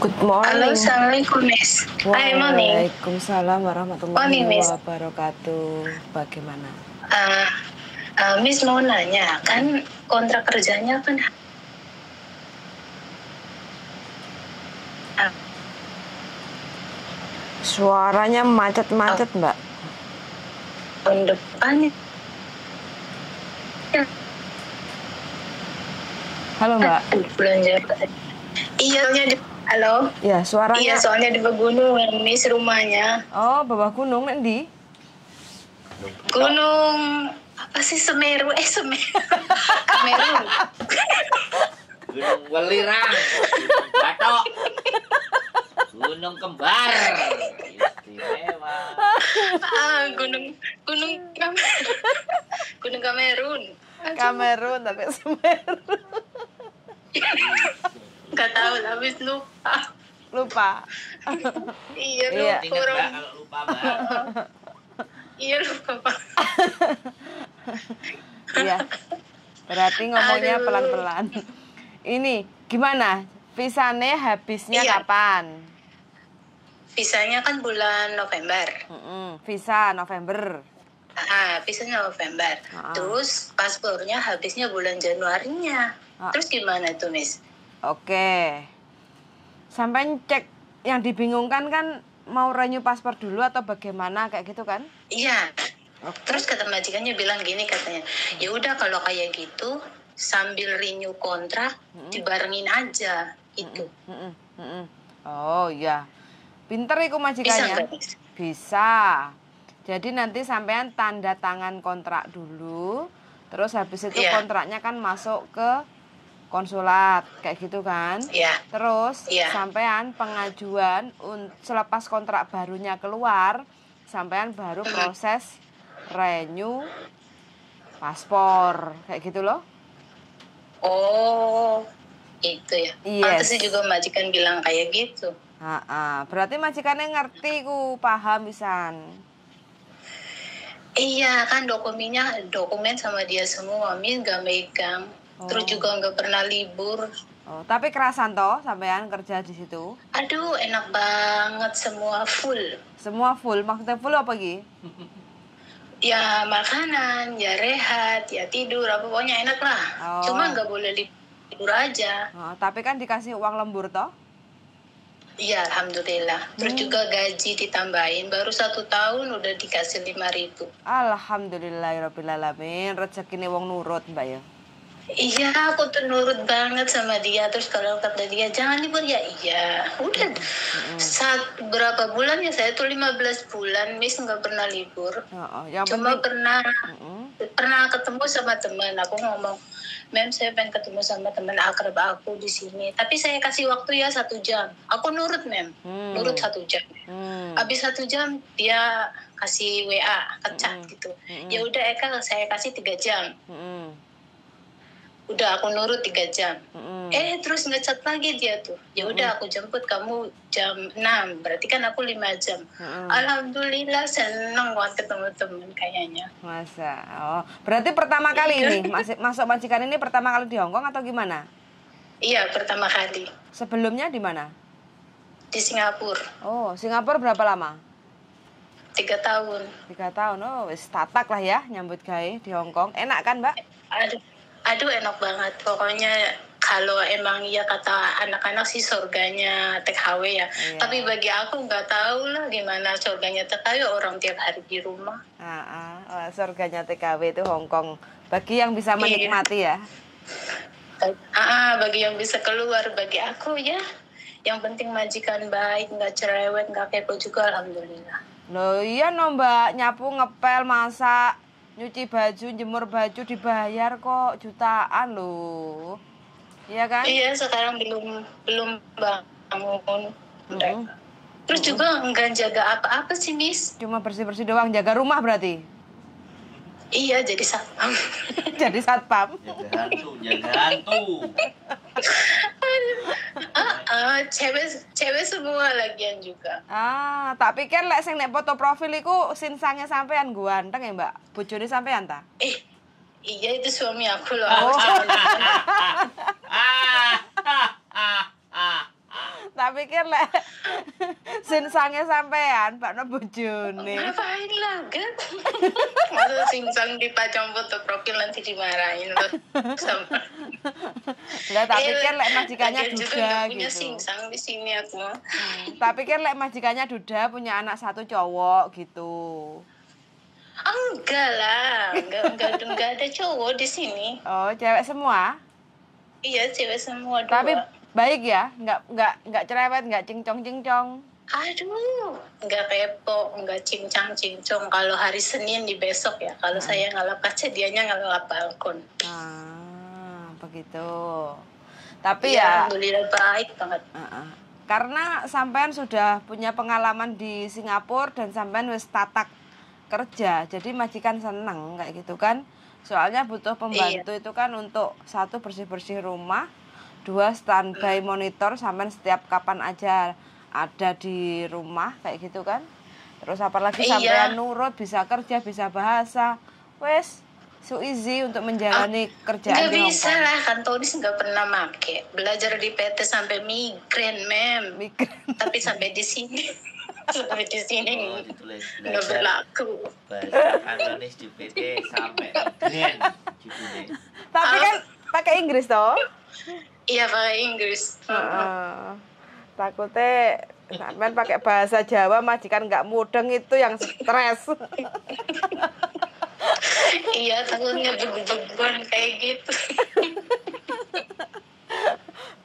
Good morning. Halo, Assalamualaikum, Miss. Hai, morning. Waalaikumsalam warahmatullahi wabarakatuh. Bagaimana? Miss mau nanya, kan kontrak kerjanya kan Suaranya macet-macet, Mbak. tahun depan. Halo, Mbak. Bulan Januari. Iya, halo. Ya, suaranya. Iya, soalnya di pegunungan, Miss, rumahnya. Oh, bawah gunung, Nendi? Gunung apa sih, Semeru? Semeru. Kameru. Gunung Welirang, Batok, Gunung Kembar, istimewa. Gunung Kamerun. Kamerun tapi Semeru. Gak tahu lah, Miss, lupa. Lupa. Iya, Iya. lupa. Ingat Mbak kalau lupa Mbak. Iya, lupa, Pak. Iya. Berarti ngomongnya Aduh. pelan-pelan. Ini gimana? Visanya habisnya Iya. kapan? Visanya kan bulan November. Visa November. Visanya November. Ah. Terus paspornya habisnya bulan Januarinya. Ah. Terus gimana tuh, Miss? Oke. Sampai cek yang dibingungkan kan mau renew paspor dulu atau bagaimana kayak gitu kan? Iya. Oke. Terus kata majikannya bilang gini katanya, ya udah kalau kayak gitu sambil renew kontrak dibarengin aja gitu. Oh iya. Pinter iku Bisa majikannya. nggak, Miss? Bisa. Jadi nanti sampean tanda tangan kontrak dulu. Terus habis itu Iya. kontraknya kan masuk ke konsulat kayak gitu kan? Iya. Terus Iya. sampean pengajuan selepas kontrak barunya keluar, sampean baru proses renew paspor kayak gitu loh. Oh, itu ya. Yes. Pantasnya juga majikan bilang kayak gitu. Berarti majikannya ngerti ku, paham pisan. Iya, kan dokumen sama dia semua, Miss nggak megang. Terus juga nggak pernah libur. Oh, tapi kerasan toh sampean kerja di situ? Aduh, enak banget, semua full. Semua full, maksudnya full apa Gi? Ya makanan, ya rehat, ya tidur, apa pokoknya enak lah. Oh. Cuma nggak boleh libur aja. Oh, tapi kan dikasih uang lembur toh? Iya, alhamdulillah. Terus juga gaji ditambahin, baru 1 tahun udah dikasih 5.000. Alhamdulillahirrabbilalamin, rezeki wong nurut Mbak ya. Iya, aku tuh nurut banget sama dia. Terus kalau kata dia, jangan libur ya, iya. Udah, berapa bulan ya, saya tuh 15 bulan, Miss nggak pernah libur. Yang Cuma penting... pernah ketemu sama teman. Aku ngomong, Mem, saya pengen ketemu sama teman akrab aku di sini. Tapi saya kasih waktu ya 1 jam. Aku nurut, Mem. Nurut 1 jam. Habis 1 jam, dia kasih WA, chat gitu. Ya udah Eka, saya kasih 3 jam. Udah aku nurut 3 jam. Terus ngechat lagi dia tuh. Ya udah aku jemput kamu jam 6. Berarti kan aku 5 jam. Alhamdulillah seneng banget ketemu temen kayaknya. Masa. Oh, berarti pertama kali ini masuk majikan ini pertama kali di Hong Kong atau gimana? Iya, pertama kali. Sebelumnya di mana? Di Singapura. Oh, Singapura berapa lama? 3 tahun. 3 tahun. Oh, wis tatak lah ya nyambut gawe di Hong Kong. Enak kan, Mbak? Aduh enak banget. Pokoknya kalau emang ya kata anak-anak sih surganya TKW ya. Iya. Tapi bagi aku nggak tahu lah gimana surganya TKW, orang tiap hari di rumah. Surganya TKW itu Hong Kong. Bagi yang bisa menikmati ya. Bagi yang bisa keluar, bagi aku ya. Yang penting majikan baik, nggak cerewet, nggak kepo juga, alhamdulillah. Loh iya no Mbak, nyapu, ngepel, masak, nyuci baju, jemur baju dibayar kok jutaan loh. Iya kan? Iya, sekarang belum bangun. Terus juga nggak jaga apa-apa sih, Miss. Cuma bersih-bersih doang, jaga rumah berarti. Iya, jadi satpam. Jadi satpam. Jaga hantu. Cewek semua lagian juga. Tak pikir sing nek foto profil iku sinsange sampean ganteng ya, Mbak. Bojone sampean ta? Iya itu suami aku loh. Oh. Aku cuma Tak pikir lek sinsange sampean, Pak no bojone. ngapain lah kan? Masa singsang dipajang foto profil nanti dimarahin loh. Sama. Enggak, tak pikir lek majikannya lagian juga duda nggak punya gitu. singsang di sini aku. Tak pikir lek majikannya duda punya anak satu cowok gitu. Enggak lah, enggak ada cowok di sini. Oh, cewek semua? Iya cewek semua dua. Tapi baik ya, nggak cerewet, nggak cincong. Aduh, enggak kepo, enggak cincang-cincong. Kalau hari Senin di besok ya, kalau saya ngalap kaca, dianya ngalap balkon. Begitu. Tapi Ya, ya, alhamdulillah baik banget. karena sampean sudah punya pengalaman di Singapura dan sampean wis tatak kerja, jadi majikan seneng kayak gitu kan. Soalnya butuh pembantu itu kan untuk satu bersih-bersih rumah, dua standby monitor sampean setiap kapan aja ada di rumah kayak gitu kan. Terus apalagi sampean nurut, bisa kerja, bisa bahasa. Wes so easy untuk menjalani kerjaan Nggak di Hong bisa Kong. lah, kan Tonis nggak pernah make. Belajar di PT sampai migren, mem. Tapi sampai di sini, sampai di sini Oh, ditulis nggak belajar berlaku. bahasa Kantonis di PT sampai migren judulnya. Tapi kan pakai Inggris toh. Iya pakai Inggris. Takutnya sampean pakai bahasa Jawa majikan nggak mudeng itu yang stres. Iya takutnya beban kayak gitu.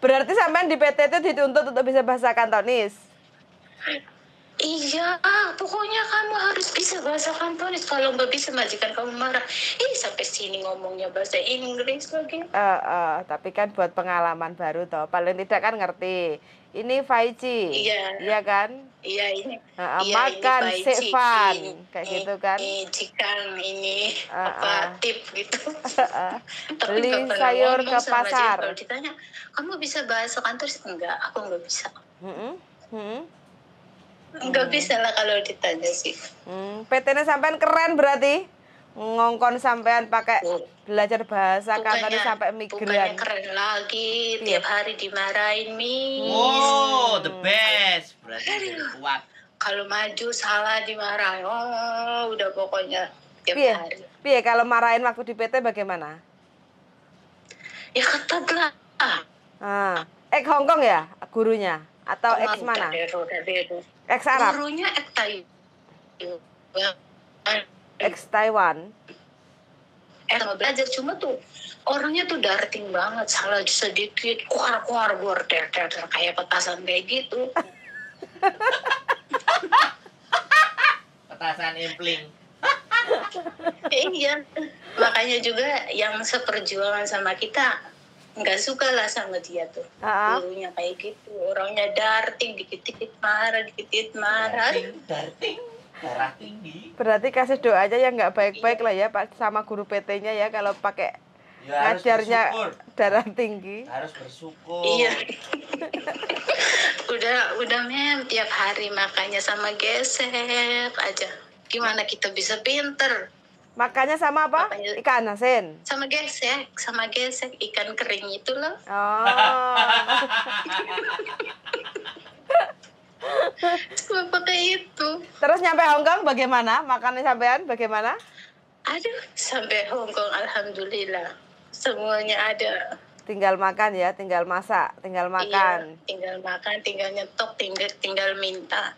Berarti sampean di PT itu dituntut untuk bisa bahasa Kantonis. Iya, pokoknya kamu harus bisa bahasa Kantonis. Kalau nggak bisa majikan kamu marah. Sampai sini ngomongnya bahasa Inggris lagi. Tapi kan buat pengalaman baru toh. Paling tidak kan ngerti. Ini Faici. Iya kan? Iya ini. Makan Sevan kayak gitu kan. Ini chicken, ini apa tip gitu. Tapi Beli nggak pernah sayur ngomong ke sama dia. pasar. Kalau ditanya, kamu bisa bahasa Kantonis? Enggak, aku nggak bisa. Nggak bisa lah kalau ditanya sih. PT-nya sampean keren berarti. Ngongkon sampean pakai belajar bahasa Kantonis sampai migran. Bukannya keren lagi, tiap hari dimarahin Mi. Oh, the best. Berarti kuat. Kalau maju salah dimarahin. Oh, udah pokoknya tiap hari. Piye kalau marahin waktu di PT bagaimana? Ya ketat lah. Hongkong ya gurunya atau mana? Ex Arab. Gurunya Ex Taiwan. Sama belajar cuma tuh orangnya tuh darting banget, salah sedikit kuar kayak petasan kayak gitu. Petasan impling. Iya, makanya juga yang seperjuangan sama kita nggak suka lah sama dia tuh. Gurunya kayak gitu, orangnya darting, dikit-dikit marah. Darting, darah tinggi. Berarti kasih doa aja yang nggak baik-baik lah ya Pak sama guru PT-nya ya kalau pakai ngajarnya darah tinggi. Harus bersyukur. Iya. udah mem tiap hari makanya sama gesek aja. Gimana kita bisa pinter? Makanya sama apa? Ikan asin. Sama gesek ikan kering itu loh. Cuma pakai itu. Terus nyampe Hongkong bagaimana? Makannya sampean bagaimana? Aduh, sampai Hongkong alhamdulillah semuanya ada. Tinggal makan ya, tinggal masak, tinggal makan. Iya, tinggal makan, tinggal nyetok, tinggal minta.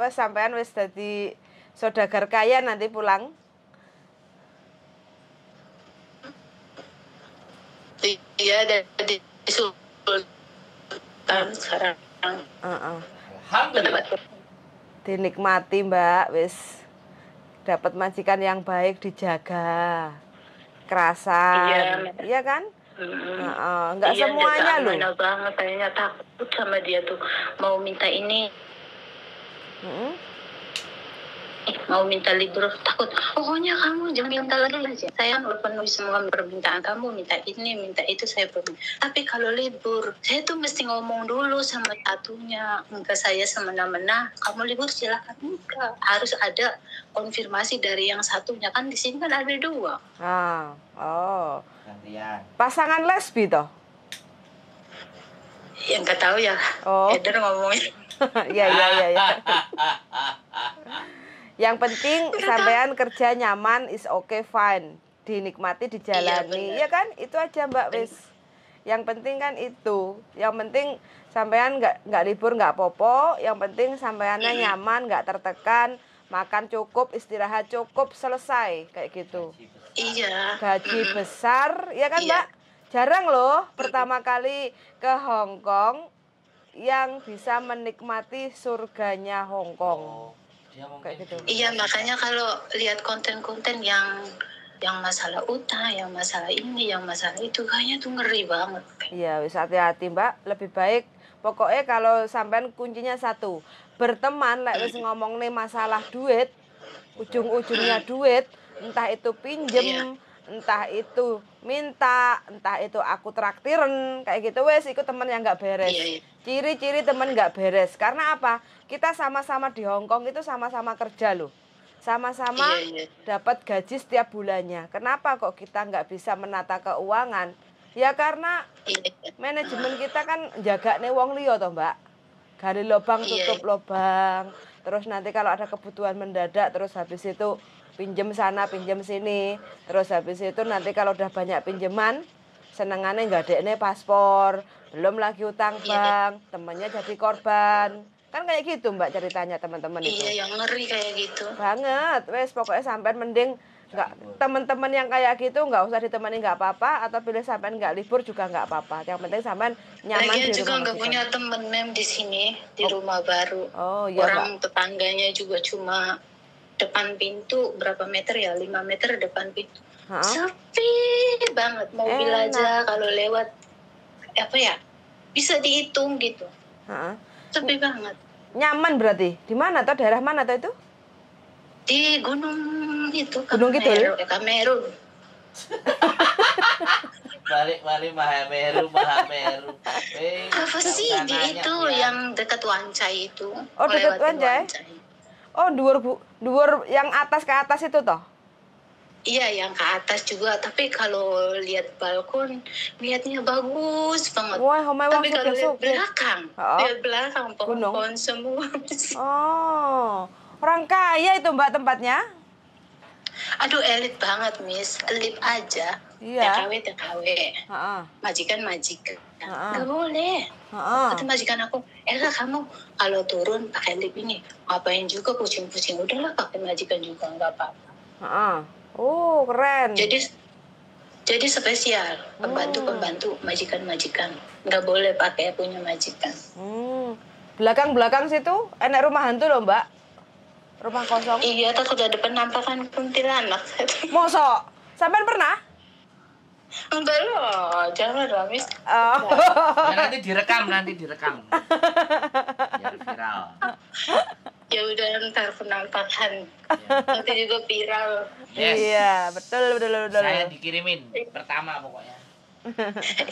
Wes sampean wis dadi saudagar kaya nanti pulang. Iya, dari Sultan sekarang. Alhamdulillah. Dinikmati Mbak, wis dapat majikan yang baik, dijaga, kerasan, iya kan? Nggak semuanya loh. Iya, banget, kayaknya takut sama dia tuh mau minta ini. mau minta libur takut. Pokoknya kamu jangan minta lagi aja. Saya penuhi semua permintaan kamu, minta ini, minta itu saya penuhi. Tapi kalau libur, saya tuh mesti ngomong dulu sama satunya. Enggak saya semena-mena, kamu libur silakan. Enggak, harus ada konfirmasi dari yang satunya. Kan di sini kan ada 2. Oh. Gantian. Pasangan lesbi toh? Yang nggak tahu ya. Oh. Eder ngomongnya. Iya. Yang penting sampean kerja nyaman is okay fine, dinikmati dijalani, ya kan? Itu aja Mbak wis. Yang penting kan itu. Yang penting sampean nggak libur nggak popo. Yang penting sampeannya nyaman, nggak tertekan, makan cukup, istirahat cukup, selesai kayak gitu. Iya. Gaji besar, ya kan Mbak? Jarang loh pertama kali ke Hong Kong yang bisa menikmati surganya Hong Kong. Kayak gitu. Iya, makanya kalau lihat konten-konten yang masalah utang, yang masalah ini, yang masalah itu, kayaknya tuh ngeri banget. Iya, wis hati-hati Mbak. Lebih baik pokoknya kalau sampean kuncinya satu, berteman lek wis ngomong nih masalah duit, ujung-ujungnya duit, entah itu pinjem, entah itu minta, entah itu aku traktiren, kayak gitu wes ikut temen yang nggak beres. Ciri-ciri temen nggak beres. Karena apa? Kita sama-sama di Hong Kong itu sama-sama kerja loh. Sama-sama dapat gaji setiap bulannya. Kenapa kok kita nggak bisa menata keuangan? Ya karena manajemen kita kan jaga nih wong liya toh Mbak. Gali lubang tutup lubang. Terus nanti kalau ada kebutuhan mendadak, terus habis itu pinjem sana, pinjem sini. Terus habis itu nanti kalau udah banyak pinjeman, senengannya nggak ada paspor, belum lagi utang bank, temennya jadi korban. Kan kayak gitu Mbak ceritanya teman-teman itu. Iya, yang ngeri kayak gitu. Banget, wes pokoknya sampean mending nggak, teman-teman yang kayak gitu nggak usah ditemani nggak apa-apa, atau pilih sampean nggak libur juga nggak apa-apa. Yang penting sampean nyaman Lagian di juga rumah. nggak punya temen di sini di rumah baru. Oh iya Orang tetangganya juga cuma depan pintu berapa meter ya, 5 meter depan pintu. Sepi banget, mobil aja kalau lewat apa ya bisa dihitung gitu. Sepi banget. Nyaman berarti di mana atau daerah mana tuh itu? Di gunung itu, Gunung Kidul. Kamerun. Balik Mahameru. Apa sih di itu yang dekat Wancai itu? Oh dekat Wancai. Oh dhuwur yang atas ke atas itu toh? Iya yang ke atas juga, tapi kalau lihat balkon lihatnya bagus banget. Wah, tapi kalau lihat belakang pohon semua. Oh, orang kaya itu Mbak tempatnya? Aduh elit banget Miss, elit aja. Iya. TKW. Majikan. Gak boleh. Kata majikan aku, kamu kalau turun pakai lip ini, ngapain juga pusing-pusing, udahlah pakai majikan juga nggak apa-apa. Oh keren. Jadi spesial pembantu majikan nggak boleh pakai punya majikan. Belakang situ enak rumah hantu loh Mbak, rumah kosong. Iya takut ada penampakan kuntilanak. Mosok sampean pernah? Enggak loh, jangan lah Miss. Ya, nanti direkam biar viral. Ya udah ntar penampakan nanti juga viral. Iya betul. Saya dikirimin pertama pokoknya.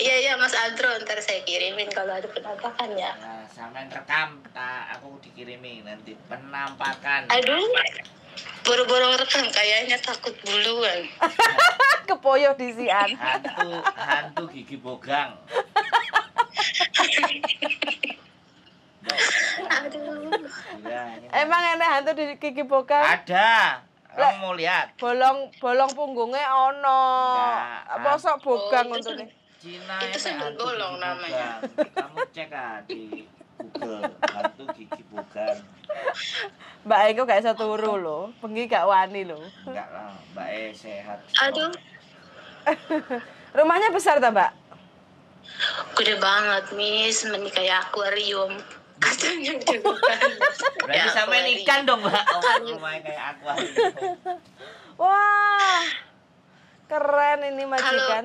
Iya Mas Andro, ntar saya kirimin kalau ada penampakan ya. Nah, sampean rekam, aku dikirimin nanti penampakan. Aduh, boro-boro rekam kayaknya takut duluan. Kepoyo disian. Hantu gigi bogang. Aduh. Emang enak hantu di gigi bogang? Ada. Kamu mau lihat? Bolong punggungnya ono. Mosok bogang untuk nih. Cina itu sendal bolong namanya. Kamu cek di Google hantu gigi bogang. Mbak Eko gak iso turu lho, bengi gak wani lho. Enggak lah, Mbak sehat. Aduh. Rumahnya besar ta, Mbak? Gede banget, Miss, kayak akuarium. Katanya gede banget. Berarti sampai ikan dong, Mbak. Rumahnya kayak akuarium. Wah. Keren ini majikan.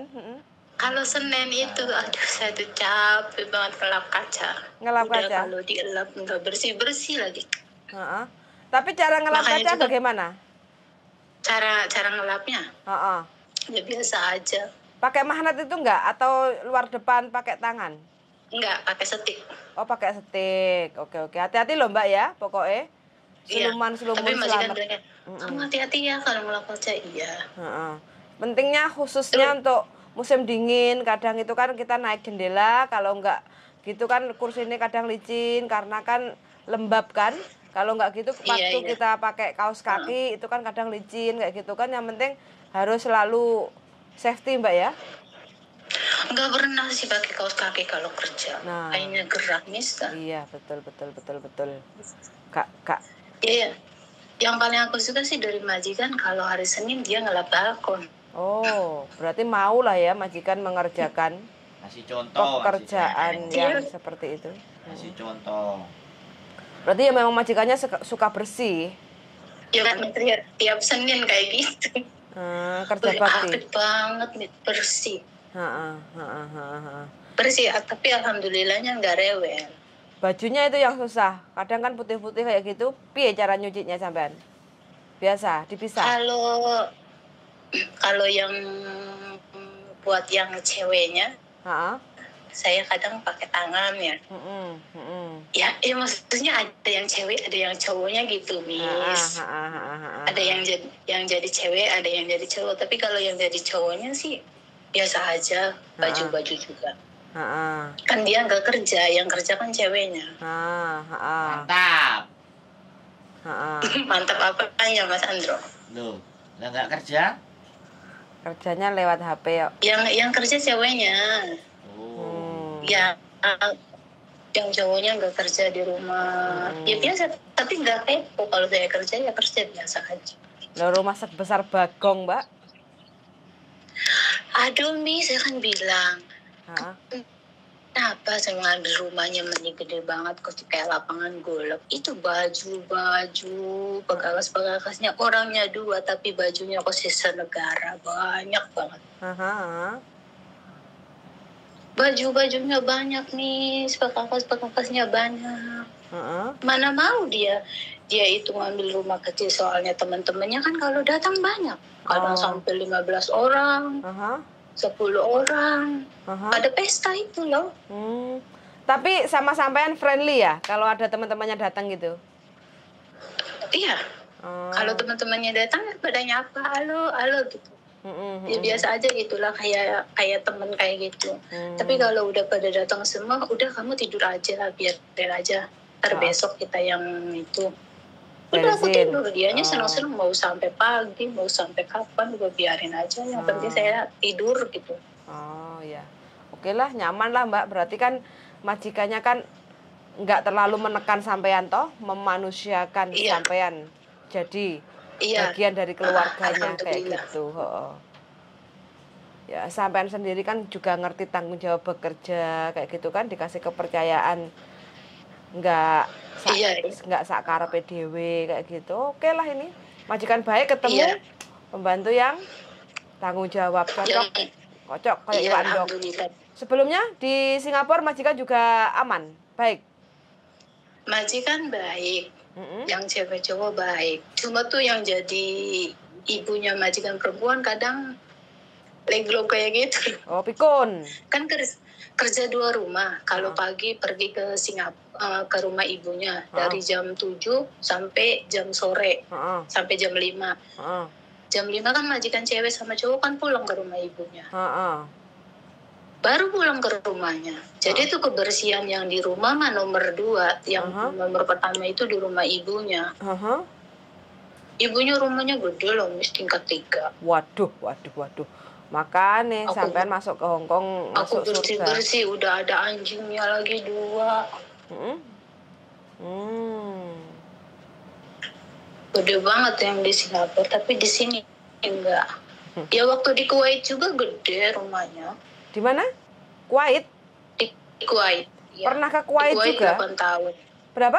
Kalau Senin itu, aduh saya tuh capek banget ngelap kaca. Ngelap kaca? Kalau dielap nggak bersih-bersih lagi. Tapi cara ngelap Makanya kaca juga bagaimana? cara ngelapnya Heeh. ya biasa aja. Pakai magnet itu enggak atau luar depan pakai tangan? Enggak pakai setik. Oh, pakai setik. Oke, oke. Hati-hati loh, Mbak ya, pokoknya. Iya. Seluman-selumun Tapi majikan selamat. bilangnya, kamu hati-hati ya kalau ngelap kaca. Iya. Heeh. Pentingnya khususnya Terus untuk musim dingin, kadang itu kan kita naik jendela, kalau enggak gitu kan kursi ini kadang licin karena kan lembab kan. Kalau enggak gitu iya waktu iya. kita pakai kaos kaki itu kan kadang licin kayak gitu kan. Yang penting harus selalu safety, Mbak ya. Enggak pernah sih pakai kaos kaki kalau kerja. Nah, Kayaknya gerak kan. iya, betul betul betul betul. Kak. Iya. Yang paling aku suka sih dari majikan kalau hari Senin dia ngelap balkon. Oh, berarti mau lah ya majikan mengerjakan Kasih contoh. pekerjaan yang seperti itu. Kasih contoh. Berarti ya memang majikannya suka bersih. Ya kan tiap Senin kayak gitu. Kerja bakti. Aktif banget nih, bersih. Bersih, tapi alhamdulillahnya nggak rewel. Bajunya itu yang susah. Kadang kan putih-putih kayak gitu. Piye cara nyucinya sampean? Biasa, dipisah. Kalau yang buat yang ceweknya, saya kadang pakai tangan ya. Ya, maksudnya ada yang cewek, ada yang cowoknya gitu, Miss. Ada yang jadi cewek, ada yang jadi cowok. Tapi kalau yang jadi cowoknya sih biasa aja, baju-baju juga. Kan dia nggak kerja, yang kerja kan ceweknya. Mantap. Mantap apa ya Mas Andro? Loh, lah nggak kerja? Kerjanya lewat HP ya. Yang kerja ceweknya. Oh. Ya, yang cowoknya nggak kerja di rumah. Ya biasa, tapi nggak kepo. Kalau saya kerja ya kerja biasa aja. Loh, rumah sebesar Bagong, Mbak? Aduh, Mi, saya kan bilang. Kenapa saya ngambil rumahnya gede banget, kok kayak lapangan golf. Itu baju, penggagas-penggagasnya orangnya 2, tapi bajunya kok sisa negara. Banyak banget. Baju-bajunya banyak nih, penggagas-penggagasnya banyak. Mana mau dia itu ngambil rumah kecil, soalnya teman-temannya kan kalau datang banyak. Kadang sampai 15 orang. 10 orang. Ada pesta itu loh. Tapi sama sampean friendly ya kalau ada teman-temannya datang gitu? Iya. Kalau teman-temannya datang pada nyapa, halo gitu. Ya biasa aja gitulah, kayak temen kayak gitu. Tapi kalau udah pada datang semua, udah kamu tidur aja lah, biarin aja. Ntar besok kita yang itu. Udah aku tidur, dianya senang-senang mau sampai pagi, mau sampai kapan, udah biarin aja. Yang penting saya tidur gitu. Oh ya, oke lah, nyaman lah Mbak. Berarti kan majikannya kan nggak terlalu menekan sampean toh, memanusiakan sampean. Jadi bagian dari keluarganya kayak gitu. Ya sampean sendiri kan juga ngerti tanggung jawab bekerja kayak gitu kan, dikasih kepercayaan. Nggak sakarepe dhewe kayak gitu. Oke lah, ini majikan baik ketemu pembantu yang tanggung jawab, kocok kayak Iwan Dok. Sebelumnya di Singapura majikan juga aman, baik. Majikan baik, yang cewek cowok baik. Cuma tuh yang jadi ibunya majikan perempuan kadang leglo kayak gitu. Oh, pikun. Kan kerja 2 rumah. Kalau pagi pergi ke Singapura, ke rumah ibunya dari jam 7 sampai jam sore, sampai jam 5. Jam 5 kan majikan cewek sama cowok kan pulang ke rumah ibunya. Baru pulang ke rumahnya. Jadi itu kebersihan yang di rumah mah nomor 2. Yang nomor pertama itu di rumah ibunya. Ibunya rumahnya gede loh, tingkat 3. Waduh. Makanya sampean masuk ke Hong Kong, masuk surga. Aku bersih-bersih, udah ada anjingnya lagi 2. Gede banget yang di Singapura, tapi di sini enggak. Ya waktu di Kuwait juga gede rumahnya. Di mana? Kuwait? Di Kuwait. Ya. Pernah ke Kuwait juga? 8 tahun. Berapa?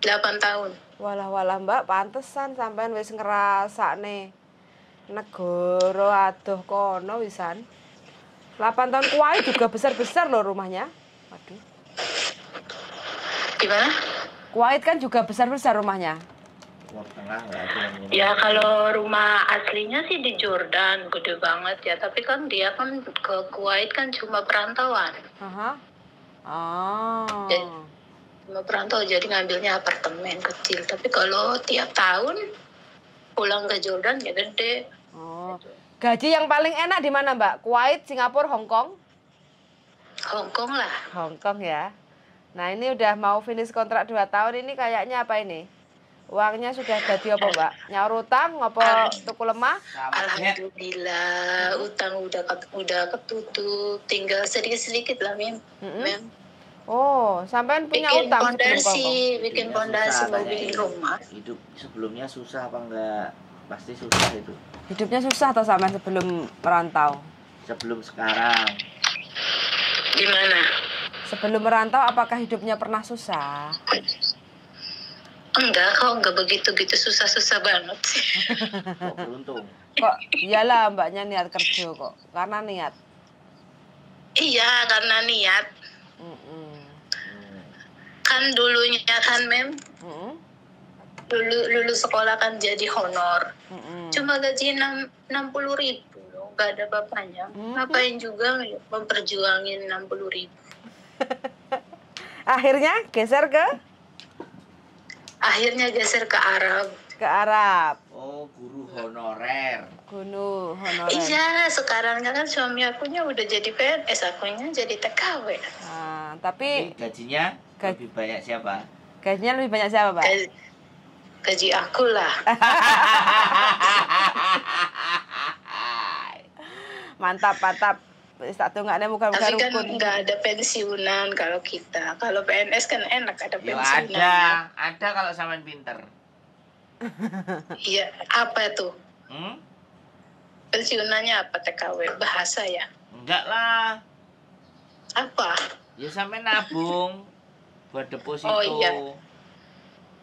8 tahun. Walah Mbak, pantesan sampean wis ngerasakne negara adoh kono wisan. 8 tahun Kuwait juga besar-besar loh rumahnya. Waduh. Gimana? Kuwait kan juga besar-besar rumahnya. Timur Tengah nggak ada yang ini. Ya kalau rumah aslinya sih di Jordan, gede banget ya. Tapi kan dia kan ke Kuwait kan cuma perantauan. Aha. Oh. Cuma perantau, jadi ngambilnya apartemen kecil. Tapi kalau tiap tahun pulang ke Jordan ya gede. Oh. Gaji yang paling enak di mana, Mbak? Kuwait, Singapura, Hong Kong? Hong Kong lah. Hong Kong ya. Nah, ini udah mau finish kontrak 2 tahun ini kayaknya apa ini? Uangnya sudah jadi apa, Mbak? Nyaur utang apa tuku lemah? Alhamdulillah, utang udah ketutup, tinggal sedikit-sedikit lah, Mem. Oh, sampean punya bikin utang pondasi, bikin Hidupnya pondasi susah, mau tanya bikin ini. rumah. Hidup sebelumnya susah apa enggak? Pasti susah itu. Hidupnya susah atau sampean sebelum merantau? Sebelum sekarang. Gimana? Sebelum merantau apakah hidupnya pernah susah? Enggak, kok enggak begitu-gitu susah-susah banget sih. Kok beruntung? Kok iyalah mbaknya niat kerja kok. Karena niat. Iya, karena niat. Kan dulunya kan, Mem, lulus sekolah kan jadi honor. Cuma gaji 60.000 loh, nggak ada bapaknya. Ngapain juga memperjuangin 60.000. Akhirnya geser ke Arab. Ke Arab. Oh, guru honorer. Guru honorer. Iya, sekarang kan suami akunya udah jadi PNS, akunya jadi TKW. Nah, Tapi tapi gajinya lebih banyak siapa? gajinya lebih banyak siapa, Pak? Gaji aku lah. Mantap, mantap. Wis tak tungakne muga-muga Tapi kan rukun. nggak ada pensiunan kalau kita. Kalau PNS kan enak ada Yo pensiunan. ada kalau sampean pinter. Iya, apa tuh? Hmm? Pensiunannya apa TKW? Bahasa ya? Enggak lah. Apa? Ya sampean nabung buat deposito. Oh, iya.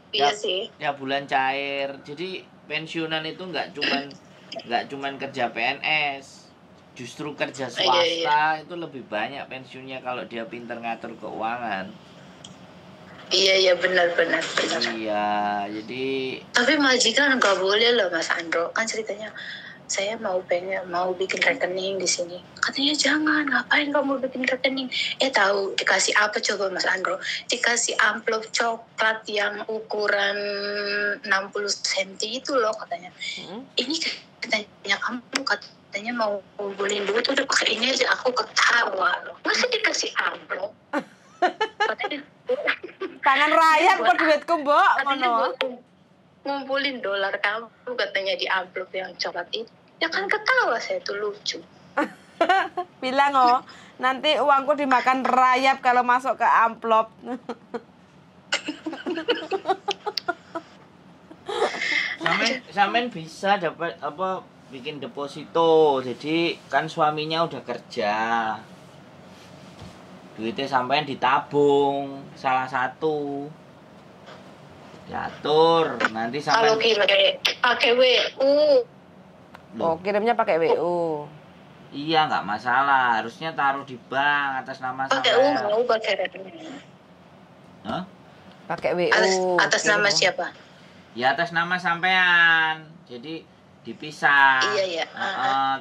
Iya sih. Ya bulan cair. Jadi pensiunan itu nggak cuman kerja PNS. Justru kerja swasta itu lebih banyak pensiunnya kalau dia pinter ngatur keuangan. Iya benar. Iya, jadi Tapi majikan nggak boleh loh Mas Andro. Kan ceritanya saya mau bikin rekening di sini. Katanya jangan, ngapain kamu bikin rekening? Tahu dikasih apa coba Mas Andro? Dikasih amplop coklat yang ukuran 60 cm itu loh katanya. Ini katanya kamu katanya mau ngumpulin duit udah pakai ini aja, aku ketawa loh. Masa dikasih amplop? Katanya Tangan rakyat kok duitku, Mbok, katanya ngono. ngumpulin dolar kamu katanya di amplop yang coklat itu. Ya kan ketawa saya tuh lucu. Bilang nanti uangku dimakan rayap kalau masuk ke amplop. Sampean bisa dapat apa bikin deposito. Jadi kan suaminya udah kerja. Duitnya sampean ditabung salah satu. Diatur nanti Kalau sampean pakai WU. Oh, kirimnya pakai WU. Iya, nggak masalah. Harusnya taruh di bank atas nama Pakai sampean. mau pakai rekening. Hah? Pakai WU. Atas nama siapa? Ya atas nama sampean. Jadi dipisah. Iya.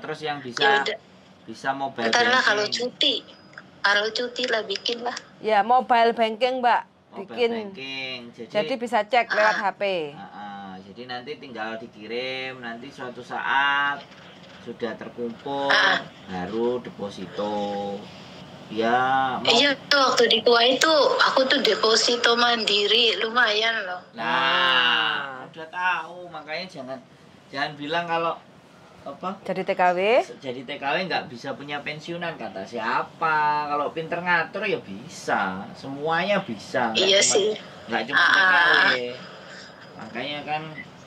Terus yang Ya udah. bisa mobile Ntar lah banking. kalau cuti lah bikin lah. Ya, mobile banking, Mbak. Mobile Bikin. banking. Jadi bisa cek lewat HP. Jadi nanti tinggal dikirim. Nanti suatu saat sudah terkumpul baru deposito. Ya. Iya waktu di Kuwait itu aku tuh deposito mandiri lumayan loh. Nah, udah tahu, makanya jangan bilang kalau apa? Jadi TKW. Jadi TKW nggak bisa punya pensiunan kata siapa? Kalau pinter ngatur ya bisa, semuanya bisa. Iya sih. Nggak cuma TKW. Makanya kan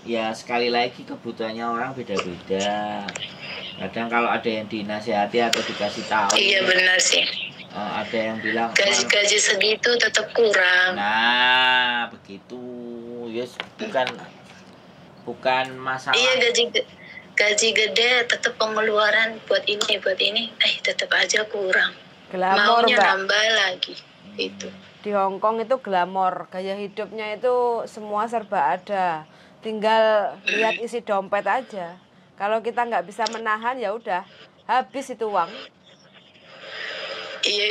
ya sekali lagi kebutuhannya orang beda-beda. Kadang kalau ada yang dinasihati atau dikasih tahu. Iya benar sih. Ada yang bilang gaji segitu tetap kurang. Nah, begitu. Yes, bukan masalah. Iya gaji gede tetap pengeluaran buat ini tetap aja kurang. Glamor, maunya Mbak. nambah lagi itu. Di Hong Kong itu glamor, gaya hidupnya itu semua serba ada. Tinggal lihat isi dompet aja. Kalau kita nggak bisa menahan ya udah habis itu uang. Iya.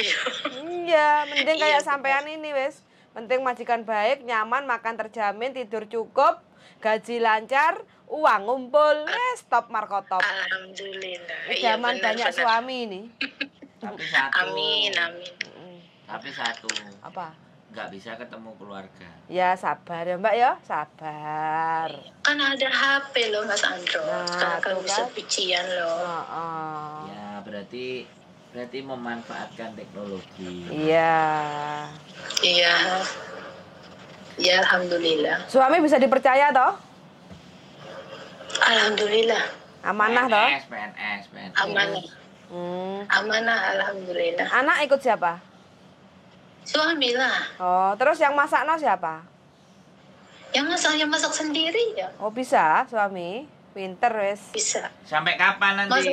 Iya, mending kayak Iya, sampean ini wes. Penting majikan baik, nyaman, makan terjamin, tidur cukup, gaji lancar, uang ngumpul. Stop markotop. Alhamdulillah. Idaman banyak suami ini. Tapi satu. Amin. Tapi satu. Apa? Nggak bisa ketemu keluarga. Ya sabar ya Mbak ya, sabar. Kan ada HP loh Mas Andro. Nah, Sekarang kan tuh bisa kan. pician loh. Ya berarti memanfaatkan teknologi. Iya. Iya. Ya alhamdulillah. Suami bisa dipercaya toh? Alhamdulillah. Amanah toh? PNS. Amanah. Amanah alhamdulillah. Anak ikut siapa? Suami lah. Oh, terus yang masak no siapa? Yang masak sendiri ya. Oh, bisa suami. Pinter wes. Bisa. Sampai kapan nanti?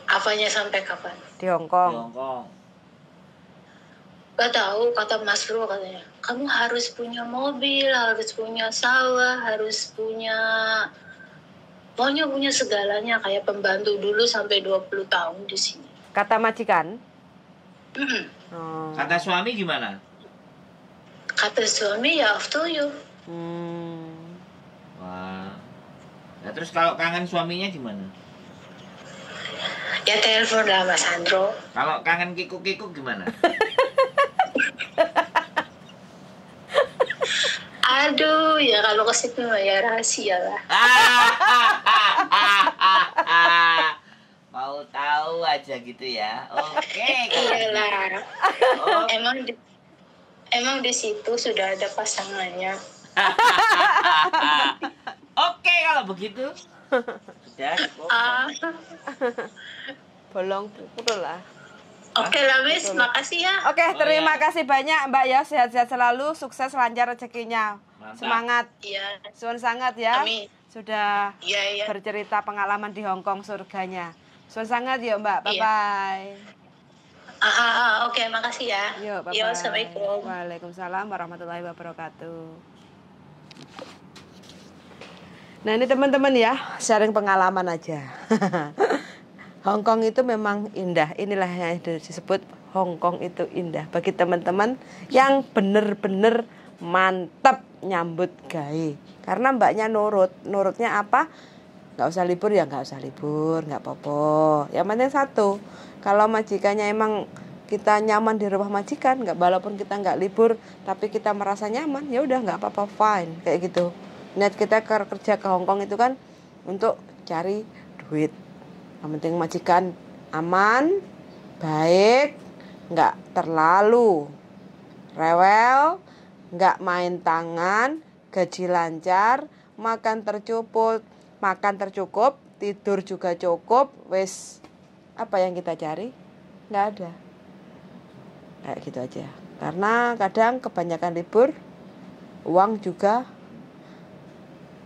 Apanya sampai kapan? Di Hong Di Kong. Hong Kong. Gak tahu, kata Mas Bro katanya. Kamu harus punya mobil, harus punya sawah, harus punya... Pokoknya punya segalanya, kayak pembantu dulu sampai 20 tahun di sini. Kata majikan? Mm-mm. Kata suami gimana? Kata suami ya up to you. Wah. Nah, terus kalau kangen suaminya gimana? Ya telepon lah Mas Andro. Kalau kangen kikuk-kikuk gimana? Aduh, ya kalau ke situ mah ya rahasia lah. Mau tahu aja gitu ya. Oke. Iyalah. Oh. Emang di situ sudah ada pasangannya. Oke kalau begitu. Sudah. Bolong pukul lah. Oke lah Miss, makasih ya. Oke, terima ya. kasih banyak Mbak ya. Sehat-sehat selalu, sukses lancar rezekinya. Mantap. Semangat. Iya. Suwun sangat ya. Amin. Sudah Iya. bercerita pengalaman di Hong Kong surganya. Suwun sangat yuk Mbak. Bye Iya. bye. Oke, makasih ya. Yuk, bye Yo, bye. Assalamualaikum. Waalaikumsalam warahmatullahi wabarakatuh. Nah, ini teman-teman ya, sharing pengalaman aja. Hong Kong itu memang indah. Inilah yang disebut Hong Kong itu indah. Bagi teman-teman yang bener-bener mantap nyambut gawe. Karena mbaknya nurutnya apa? Nggak usah libur ya nggak usah libur, nggak apa-apa. Yang penting satu, kalau majikannya emang kita nyaman di rumah majikan, nggak, walaupun kita nggak libur, tapi kita merasa nyaman, ya udah nggak apa-apa, fine kayak gitu. Niat kita kerja ke Hong Kong itu kan untuk cari duit. Yang penting majikan aman, baik, nggak terlalu rewel, nggak main tangan, gaji lancar, makan tercukup, tidur juga cukup, wes apa yang kita cari? Nggak ada. Kayak gitu aja. Karena kadang kebanyakan libur, uang juga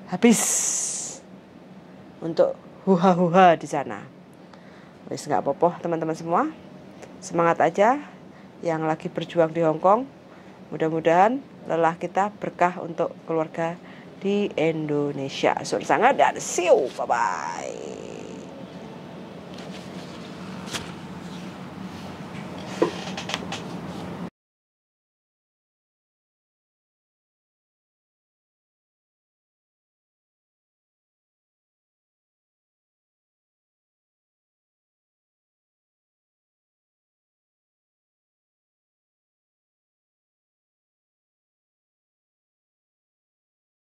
habis untuk huha-huha di sana. Wes nggak apa-apa teman-teman semua. Semangat aja yang lagi berjuang di Hong Kong. Mudah-mudahan lelah kita berkah untuk keluarga di Indonesia. Sangat dan see you. Bye-bye.